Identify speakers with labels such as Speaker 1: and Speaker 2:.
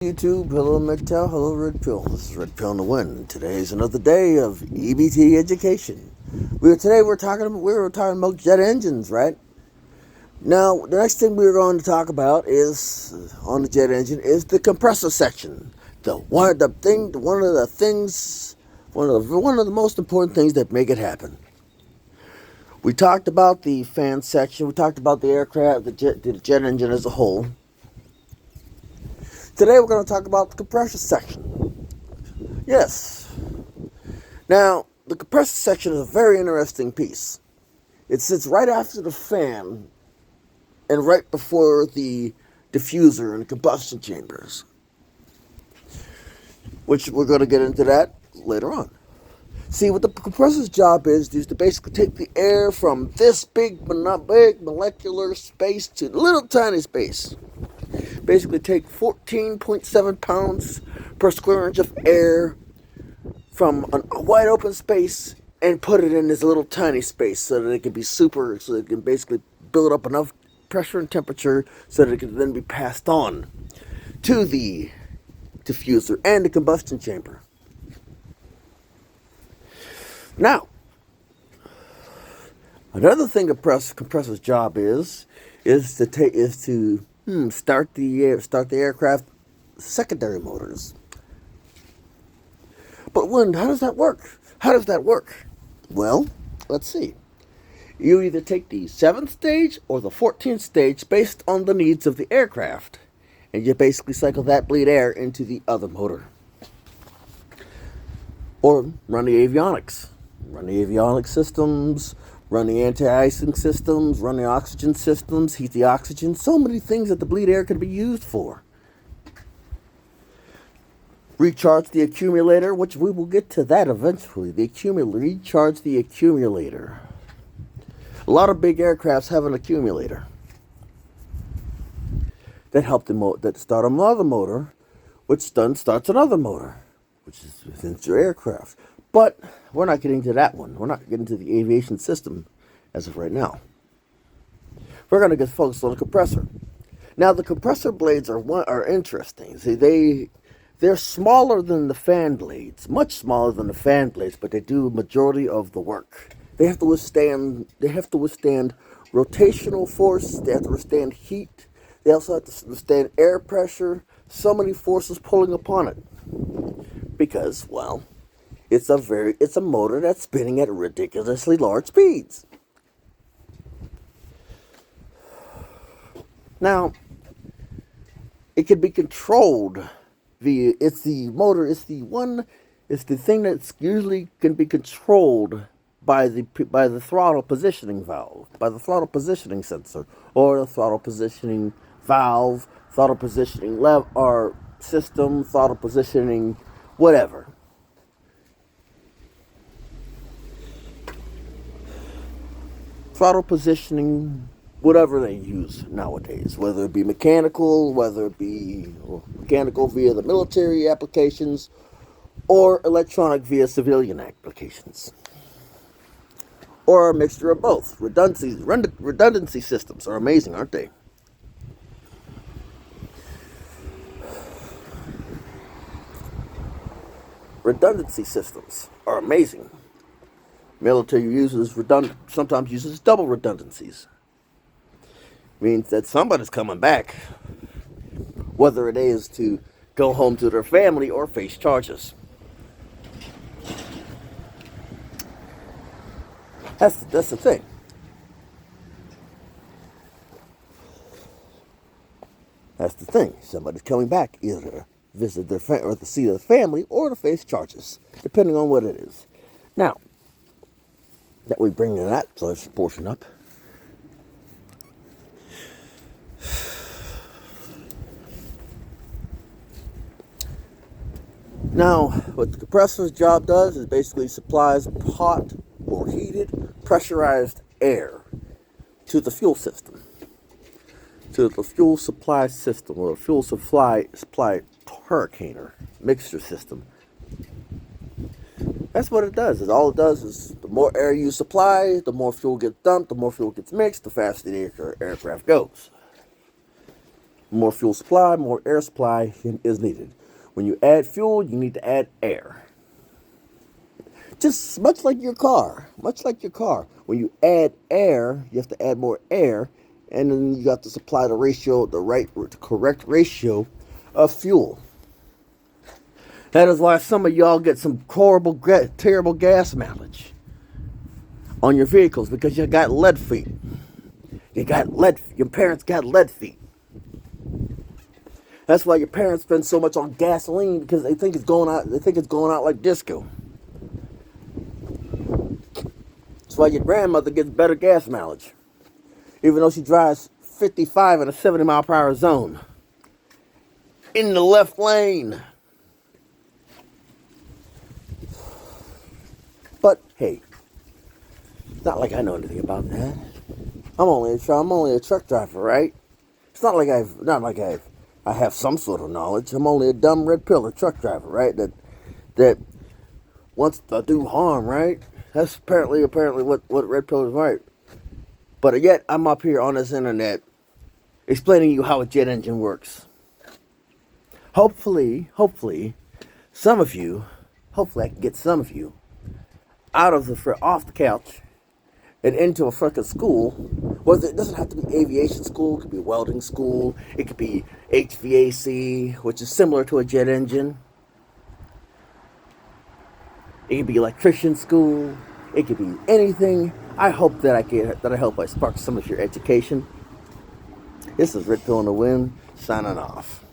Speaker 1: YouTube, hello McTell, hello Red Pill. This is Red Pill in the Wind. Today is another day of EBT Education. We were talking about jet engines, right? Now, the next thing we're going to talk about is on the jet engine is the compressor section. One of the most important things that make it happen. We talked about the fan section. We talked about the aircraft, the jet engine as a whole. Today we're going to talk about the compressor section. Yes. Now, the compressor section is a very interesting piece. It sits right after the fan and right before the diffuser and combustion chambers, which we're going to get into that later on. See, what the compressor's job is to basically take the air from this big molecular space to little tiny space. Basically take 14.7 pounds per square inch of air from a wide open space and put it in this little tiny space so that it can basically build up enough pressure and temperature so that it can then be passed on to the diffuser and the combustion chamber. Now, another thing the compressor's job is to start the aircraft secondary motors. But how does that work? Well, let's see. You either take the 7th stage or the 14th stage based on the needs of the aircraft, and you basically cycle that bleed air into the other motor. Or run the avionics systems, run the anti-icing systems, run the oxygen systems, heat the oxygen. So many things that the bleed air can be used for. Recharge the accumulator, which we will get to that eventually. Recharge the accumulator. A lot of big aircrafts have an accumulator that start another motor, which then starts another motor, which is within your aircraft. But we're not getting to that one. We're not getting to the aviation system as of right now. We're going to get focused on the compressor. Now, the compressor blades are interesting. See, they're smaller than the fan blades, much smaller than the fan blades, but they do a majority of the work. They have to withstand rotational force. They have to withstand heat. They also have to withstand air pressure. So many forces pulling upon it, because, well, it's a motor that's spinning at ridiculously large speeds. Now, it can be controlled via, it's the thing that's usually can be controlled by the throttle positioning valve, by the throttle positioning sensor, or the throttle positioning valve, throttle positioning or system, throttle positioning, whatever. Throttle positioning, whatever they use nowadays, whether it be mechanical via the military applications, or electronic via civilian applications, or a mixture of both. Redundancy systems are amazing, aren't they? Redundancy systems are amazing. Military sometimes uses double redundancies. Means that somebody's coming back, whether it is to go home to their family or face charges. That's the thing. That's the thing. Somebody's coming back either to visit their or to see their family or to face charges, depending on what it is. Now, that we bring that portion up. Now, what the compressor's job does is basically supplies hot or heated, pressurized air to the fuel system, to the fuel supply system, or fuel supply hurricaneer mixture system. That's what it does. All it does is the more air you supply, the more fuel gets dumped, the more fuel gets mixed, the faster the aircraft goes. More fuel supply, more air supply is needed. When you add fuel, you need to add air. Just much like your car. Much like your car. When you add air, you have to add more air, and then you have to supply the correct ratio of fuel. That is why some of y'all get some horrible, terrible gas mileage on your vehicles, because you got lead feet. Your parents got lead feet. That's why your parents spend so much on gasoline, because they think it's going out like disco. That's why your grandmother gets better gas mileage, even though she drives 55 in a 70-mile-per-hour zone in the left lane. But hey, it's not like I know anything about that. I'm only a truck driver, right? It's not like I have some sort of knowledge. I'm only a dumb red pillar truck driver, right? That wants to do harm, right? That's apparently what red pillars right. But yet I'm up here on this internet explaining to you how a jet engine works. Hopefully, I can get some of you off the couch and into a freaking school. Well, it doesn't have to be aviation school. It could be welding school. It could be HVAC, which is similar to a jet engine. It could be electrician school. It could be anything. I hope that I spark some of your education. This is Red Pill in the Wind, signing off.